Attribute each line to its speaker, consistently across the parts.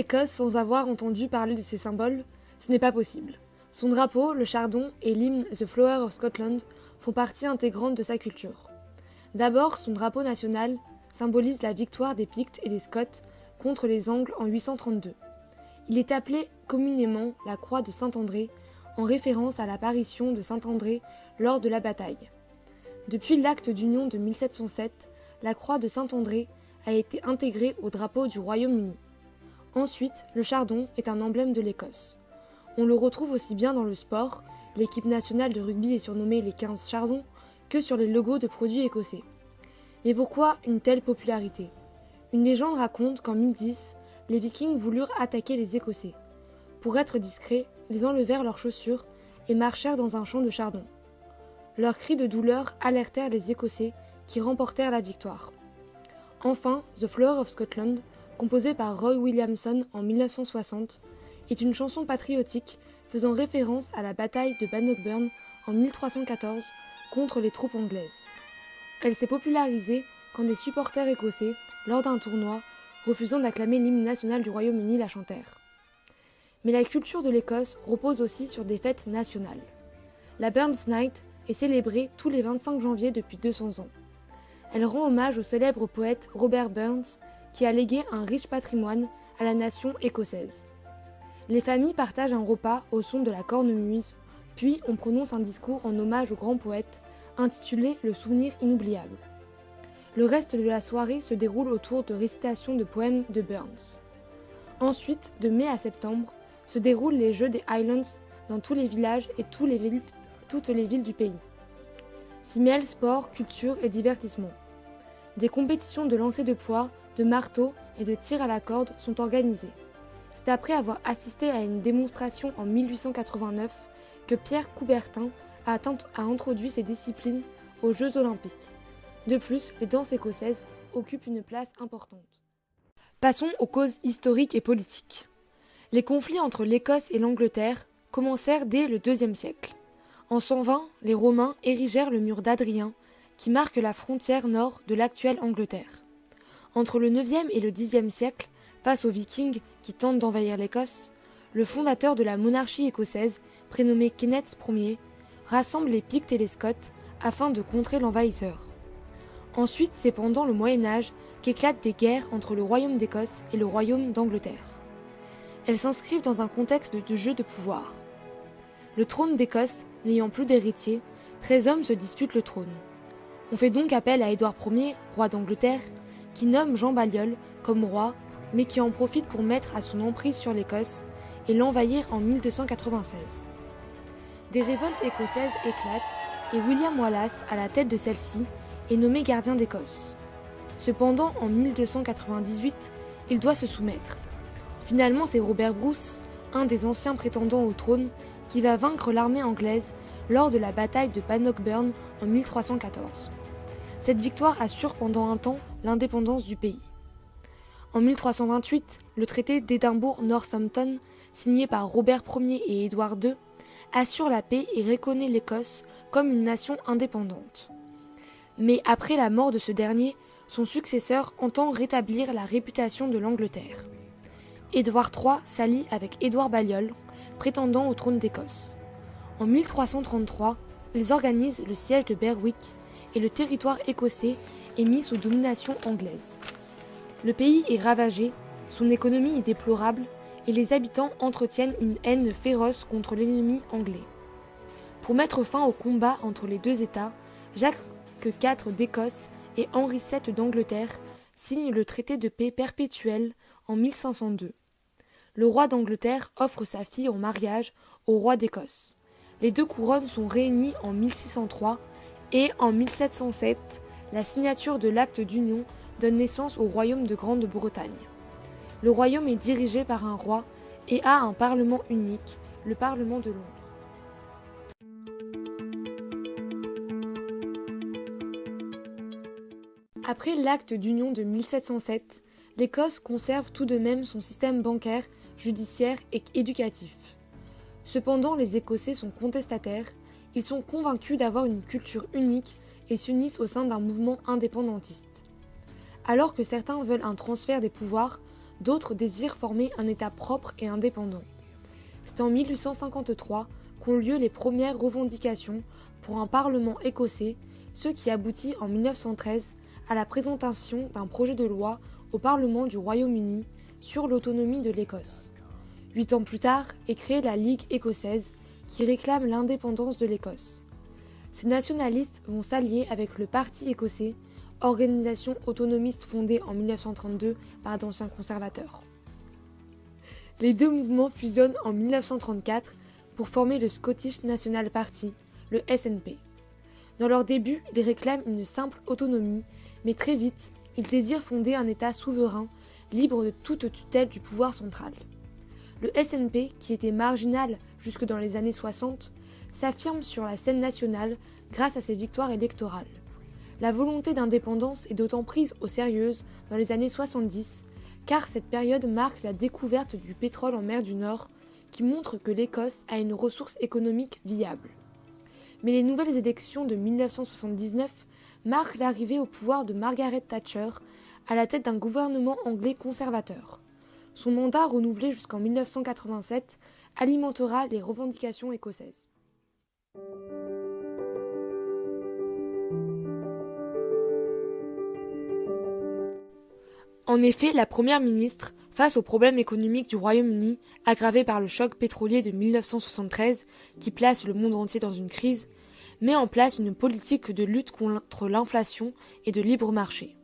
Speaker 1: l'Écosse sans avoir entendu parler de ces symboles? Ce n'est pas possible. Son drapeau, le chardon et l'hymne The Flower of Scotland font partie intégrante de sa culture. D'abord, son drapeau national symbolise la victoire des Pictes et des Scots contre les Angles en 832. Il est appelé communément la croix de Saint-André, en référence à l'apparition de Saint-André lors de la bataille. Depuis l'acte d'union de 1707, la croix de Saint-André a été intégrée au drapeau du Royaume-Uni. Ensuite, le chardon est un emblème de l'Écosse. On le retrouve aussi bien dans le sport, l'équipe nationale de rugby est surnommée les 15 chardons, que sur les logos de produits écossais. Mais pourquoi une telle popularité? Une légende raconte qu'en 1010, les Vikings voulurent attaquer les Écossais. Pour être discrets, ils enlevèrent leurs chaussures et marchèrent dans un champ de chardon. Leurs cris de douleur alertèrent les Écossais qui remportèrent la victoire. Enfin, The Flower of Scotland, composée par Roy Williamson en 1960, est une chanson patriotique faisant référence à la bataille de Bannockburn en 1314 contre les troupes anglaises. Elle s'est popularisée quand des supporters écossais, lors d'un tournoi, refusant d'acclamer l'hymne national du Royaume-Uni, la chantèrent. Mais la culture de l'Écosse repose aussi sur des fêtes nationales. La Burns Night est célébrée tous les 25 janvier depuis 200 ans. Elle rend hommage au célèbre poète Robert Burns qui a légué un riche patrimoine à la nation écossaise. Les familles partagent un repas au son de la cornemuse, puis on prononce un discours en hommage au grand poète intitulé « Le souvenir inoubliable ». Le reste de la soirée se déroule autour de récitations de poèmes de Burns. Ensuite, de mai à septembre, se déroulent les Jeux des Highlands dans tous les villages et toutes les villes du pays. S'y mêlent sport, culture et divertissement. Des compétitions de lancer de poids, de marteau et de tir à la corde sont organisées. C'est après avoir assisté à une démonstration en 1889 que Pierre Coubertin a introduit ces disciplines aux Jeux olympiques. De plus, les danses écossaises occupent une place importante. Passons aux causes historiques et politiques. Les conflits entre l'Écosse et l'Angleterre commencèrent dès le IIe siècle. En 120, les Romains érigèrent le mur d'Adrien, qui marque la frontière nord de l'actuelle Angleterre. Entre le IXe et le Xe siècle, face aux Vikings qui tentent d'envahir l'Écosse, le fondateur de la monarchie écossaise, prénommé Kenneth Ier, rassemble les Pictes et les Scots afin de contrer l'envahisseur. Ensuite, c'est pendant le Moyen-Âge qu'éclatent des guerres entre le Royaume d'Écosse et le Royaume d'Angleterre. Elles s'inscrivent dans un contexte de jeu de pouvoir. Le trône d'Écosse n'ayant plus d'héritier, 13 hommes se disputent le trône. On fait donc appel à Édouard Ier, roi d'Angleterre, qui nomme Jean Balliol comme roi, mais qui en profite pour mettre à son emprise sur l'Écosse et l'envahir en 1296. Des révoltes écossaises éclatent et William Wallace, à la tête de celle-ci, est nommé gardien d'Écosse. Cependant, en 1298, il doit se soumettre. Finalement, c'est Robert Bruce, un des anciens prétendants au trône, qui va vaincre l'armée anglaise lors de la bataille de Bannockburn en 1314. Cette victoire assure pendant un temps l'indépendance du pays. En 1328, le traité d'Édimbourg-Northampton, signé par Robert Ier et Édouard II, assure la paix et reconnaît l'Écosse comme une nation indépendante. Mais après la mort de ce dernier, son successeur entend rétablir la réputation de l'Angleterre. Édouard III s'allie avec Édouard Balliol, prétendant au trône d'Écosse. En 1333, ils organisent le siège de Berwick et le territoire écossais est mis sous domination anglaise. Le pays est ravagé, son économie est déplorable et les habitants entretiennent une haine féroce contre l'ennemi anglais. Pour mettre fin au combat entre les deux États, Jacques IV d'Écosse et Henri VII d'Angleterre signent le traité de paix perpétuel en 1502. Le roi d'Angleterre offre sa fille en mariage au roi d'Écosse. Les deux couronnes sont réunies en 1603 et en 1707, la signature de l'acte d'union donne naissance au royaume de Grande-Bretagne. Le royaume est dirigé par un roi et a un parlement unique, le Parlement de Londres. Après l'acte d'union de 1707, l'Écosse conserve tout de même son système bancaire, judiciaire et éducatif. Cependant, les Écossais sont contestataires, ils sont convaincus d'avoir une culture unique et s'unissent au sein d'un mouvement indépendantiste. Alors que certains veulent un transfert des pouvoirs, D'autres désirent former un État propre et indépendant. C'est en 1853 qu'ont lieu les premières revendications pour un parlement écossais, ce qui aboutit en 1913 à la présentation d'un projet de loi au Parlement du Royaume-Uni sur l'autonomie de l'Écosse. 8 ans plus tard est créée la Ligue écossaise qui réclame l'indépendance de l'Écosse. Ces nationalistes vont s'allier avec le Parti écossais, organisation autonomiste fondée en 1932 par d'anciens conservateurs. Les deux mouvements fusionnent en 1934 pour former le Scottish National Party, le SNP. Dans leur début, ils réclament une simple autonomie, mais très vite, ils désirent fonder un État souverain, libre de toute tutelle du pouvoir central. Le SNP, qui était marginal jusque dans les années 60, s'affirme sur la scène nationale grâce à ses victoires électorales. La volonté d'indépendance est d'autant prise au sérieux dans les années 70, car cette période marque la découverte du pétrole en mer du Nord, qui montre que l'Écosse a une ressource économique viable. Mais les nouvelles élections de 1979 marquent l'arrivée au pouvoir de Margaret Thatcher, à la tête d'un gouvernement anglais conservateur. Son mandat, renouvelé jusqu'en 1987, alimentera les revendications écossaises. En effet, la première ministre, face aux problèmes économiques du Royaume-Uni, aggravés par le choc pétrolier de 1973, qui place le monde entier dans une crise, met en place une politique de lutte contre l'inflation et de libre marché.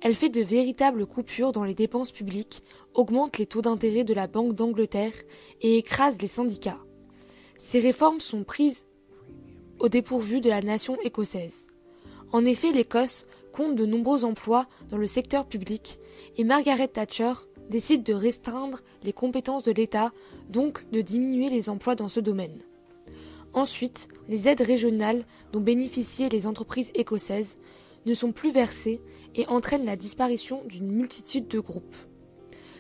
Speaker 1: Elle fait de véritables coupures dans les dépenses publiques, augmente les taux d'intérêt de la Banque d'Angleterre et écrase les syndicats. Ces réformes sont prises au dépourvu de la nation écossaise. En effet, l'Écosse compte de nombreux emplois dans le secteur public et Margaret Thatcher décide de restreindre les compétences de l'État, donc de diminuer les emplois dans ce domaine. Ensuite, les aides régionales dont bénéficiaient les entreprises écossaises ne sont plus versées et entraînent la disparition d'une multitude de groupes.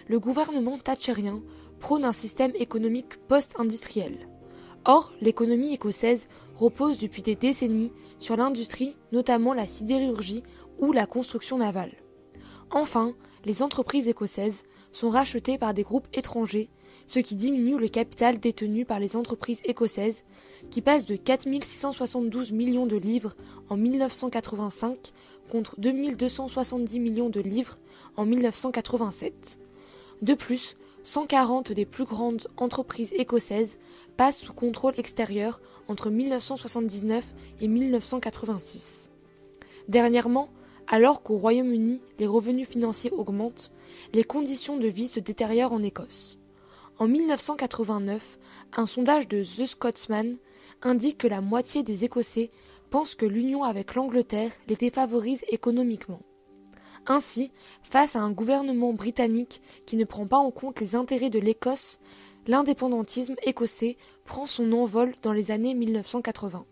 Speaker 1: Le gouvernement thatcherien prône un système économique post-industriel. Or, l'économie écossaise repose depuis des décennies sur l'industrie, notamment la sidérurgie ou la construction navale. Enfin, les entreprises écossaises sont rachetées par des groupes étrangers, ce qui diminue le capital détenu par les entreprises écossaises, qui passe de 4 672 millions de livres en 1985 contre 2 270 millions de livres en 1987. De plus, 140 des plus grandes entreprises écossaises passent sous contrôle extérieur entre 1979 et 1986. Dernièrement, alors qu'au Royaume-Uni les revenus financiers augmentent, les conditions de vie se détériorent en Écosse. En 1989, un sondage de The Scotsman indique que la moitié des Écossais pensent que l'union avec l'Angleterre les défavorise économiquement. Ainsi, face à un gouvernement britannique qui ne prend pas en compte les intérêts de l'Écosse, l'indépendantisme écossais prend son envol dans les années 1980.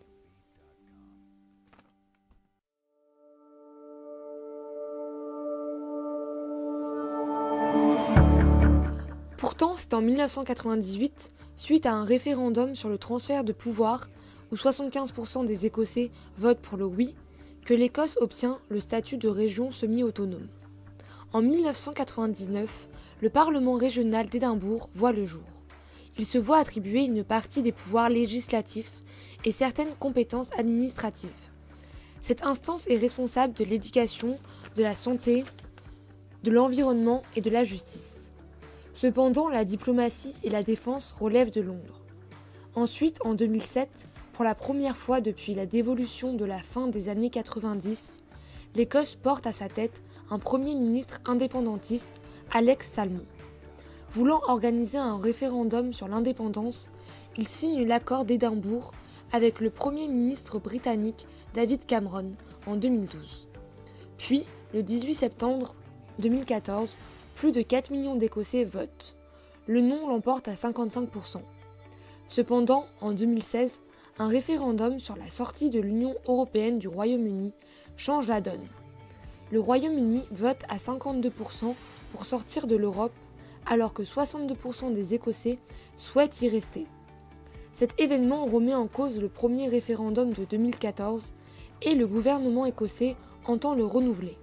Speaker 1: Pourtant, c'est en 1998, suite à un référendum sur le transfert de pouvoir, où 75% des Écossais votent pour le oui, que l'Écosse obtient le statut de région semi-autonome. En 1999, le Parlement régional d'Édimbourg voit le jour. Il se voit attribuer une partie des pouvoirs législatifs et certaines compétences administratives. Cette instance est responsable de l'éducation, de la santé, de l'environnement et de la justice. Cependant, la diplomatie et la défense relèvent de Londres. Ensuite, en 2007, pour la première fois depuis la dévolution de la fin des années 90, l'Écosse porte à sa tête un Premier ministre indépendantiste, Alex Salmond. Voulant organiser un référendum sur l'indépendance, il signe l'accord d'Édimbourg avec le Premier ministre britannique David Cameron en 2012. Puis, le 18 septembre 2014, plus de 4 millions d'Écossais votent. Le non l'emporte à 55%. Cependant, en 2016, un référendum sur la sortie de l'Union européenne du Royaume-Uni change la donne. Le Royaume-Uni vote à 52% pour sortir de l'Europe, alors que 62% des Écossais souhaitent y rester. Cet événement remet en cause le premier référendum de 2014 et le gouvernement écossais entend le renouveler.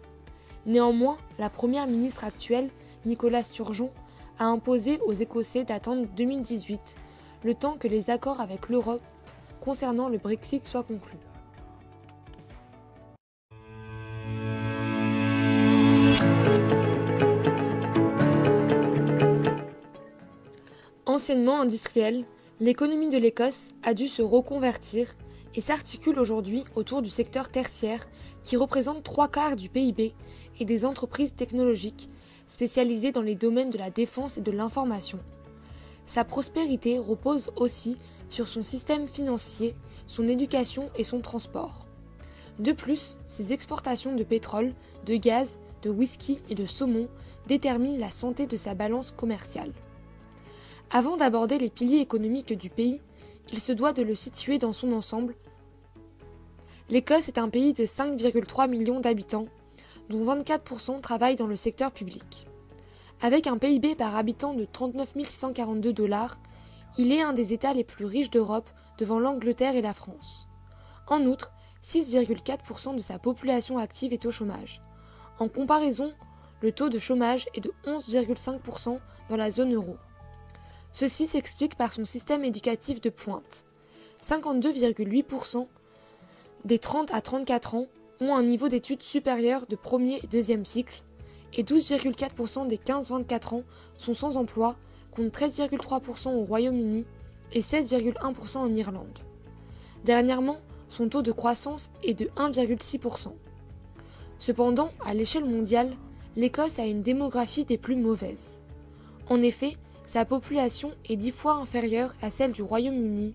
Speaker 1: Néanmoins, la première ministre actuelle Nicolas Sturgeon, a imposé aux Écossais d'attendre 2018, le temps que les accords avec l'Europe concernant le Brexit soient conclus. Anciennement industrielle, l'économie de l'Écosse a dû se reconvertir et s'articule aujourd'hui autour du secteur tertiaire qui représente 3/4 du PIB et des entreprises technologiques spécialisées dans les domaines de la défense et de l'information. Sa prospérité repose aussi sur son système financier, son éducation et son transport. De plus, ses exportations de pétrole, de gaz, de whisky et de saumon déterminent la santé de sa balance commerciale. Avant d'aborder les piliers économiques du pays, il se doit de le situer dans son ensemble. L'Écosse est un pays de 5,3 millions d'habitants, dont 24% travaillent dans le secteur public. Avec un PIB par habitant de 39 642 $, il est un des États les plus riches d'Europe devant l'Angleterre et la France. En outre, 6,4% de sa population active est au chômage. En comparaison, le taux de chômage est de 11,5% dans la zone euro. Ceci s'explique par son système éducatif de pointe. 52,8% des 30 à 34 ans ont un niveau d'études supérieur de premier et deuxième cycle, et 12,4% des 15-24 ans sont sans emploi, contre 13,3% au Royaume-Uni et 16,1% en Irlande. Dernièrement, son taux de croissance est de 1,6%. Cependant, à l'échelle mondiale, l'Écosse a une démographie des plus mauvaises. En effet, sa population est 10 fois inférieure à celle du Royaume-Uni,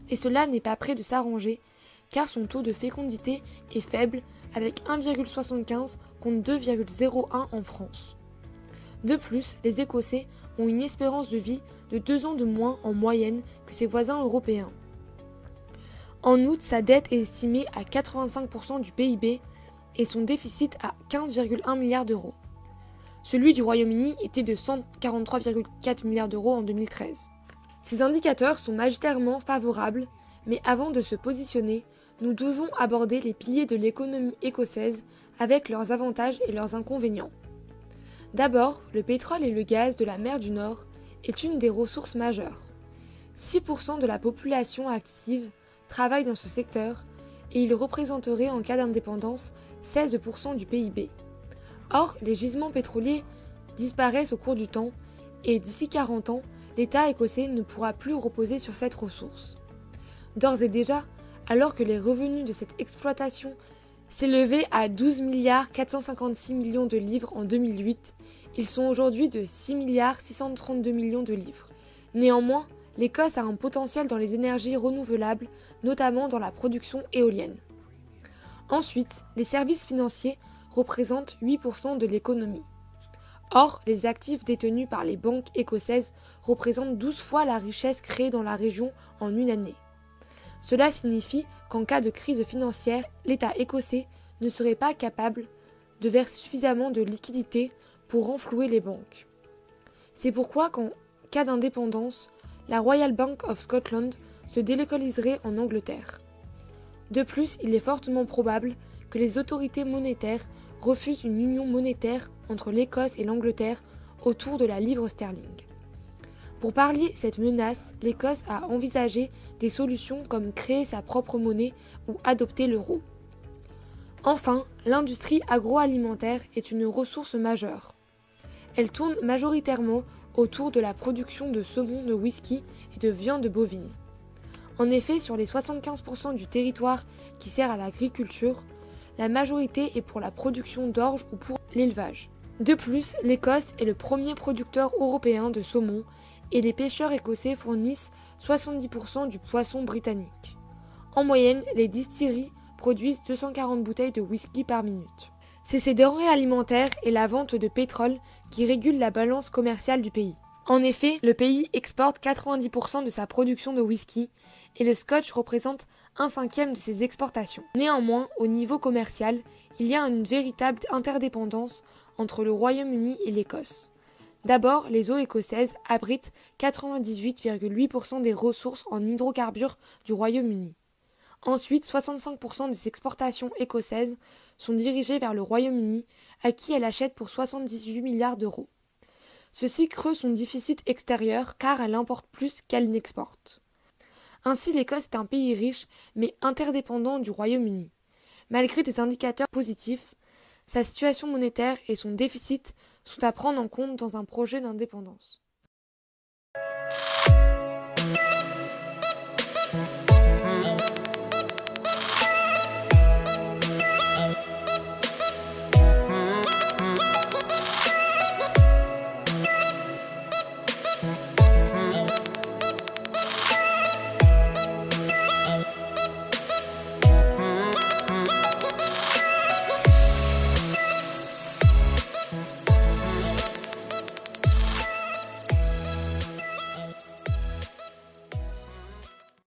Speaker 1: et cela n'est pas près de s'arranger, car son taux de fécondité est faible, avec 1,75 contre 2,01 en France. De plus, les Écossais ont une espérance de vie de 2 ans de moins en moyenne que ses voisins européens. En outre, sa dette est estimée à 85% du PIB et son déficit à 15,1 milliards d'euros. Celui du Royaume-Uni était de 143,4 milliards d'euros en 2013. Ces indicateurs sont majoritairement favorables, mais avant de se positionner, nous devons aborder les piliers de l'économie écossaise avec leurs avantages et leurs inconvénients. D'abord, le pétrole et le gaz de la mer du Nord est une des ressources majeures. 6% de la population active travaille dans ce secteur et il représenterait en cas d'indépendance 16% du PIB. Or, les gisements pétroliers disparaissent au cours du temps et d'ici 40 ans, l'État écossais ne pourra plus reposer sur cette ressource. D'ores et déjà, alors que les revenus de cette exploitation s'élevaient à 12 456 millions de livres en 2008, ils sont aujourd'hui de 6 632 millions de livres. Néanmoins, l'Écosse a un potentiel dans les énergies renouvelables, notamment dans la production éolienne. Ensuite, les services financiers représentent 8% de l'économie. Or, les actifs détenus par les banques écossaises représentent 12 fois la richesse créée dans la région en une année. Cela signifie qu'en cas de crise financière, l'État écossais ne serait pas capable de verser suffisamment de liquidités pour renflouer les banques. C'est pourquoi qu'en cas d'indépendance, la Royal Bank of Scotland se délocaliserait en Angleterre. De plus, il est fortement probable que les autorités monétaires refusent une union monétaire entre l'Écosse et l'Angleterre autour de la livre sterling. Pour pallier cette menace, l'Écosse a envisagé des solutions comme créer sa propre monnaie ou adopter l'euro. Enfin, l'industrie agroalimentaire est une ressource majeure. Elle tourne majoritairement autour de la production de saumon, de whisky et de viande bovine. En effet, sur les 75% du territoire qui sert à l'agriculture, la majorité est pour la production d'orge ou pour l'élevage. De plus, l'Écosse est le premier producteur européen de saumon et les pêcheurs écossais fournissent 70% du poisson britannique. En moyenne, les distilleries produisent 240 bouteilles de whisky par minute. C'est ces denrées alimentaires et la vente de pétrole qui régulent la balance commerciale du pays. En effet, le pays exporte 90% de sa production de whisky et le scotch représente 1/5 de ses exportations. Néanmoins, au niveau commercial, il y a une véritable interdépendance entre le Royaume-Uni et l'Écosse. D'abord, les eaux écossaises abritent 98,8% des ressources en hydrocarbures du Royaume-Uni. Ensuite, 65% des exportations écossaises sont dirigées vers le Royaume-Uni, à qui elle achète pour 78 milliards d'euros. Ceci creuse son déficit extérieur car elle importe plus qu'elle n'exporte. Ainsi, l'Écosse est un pays riche mais interdépendant du Royaume-Uni. Malgré des indicateurs positifs, sa situation monétaire et son déficit sont à prendre en compte dans un projet d'indépendance.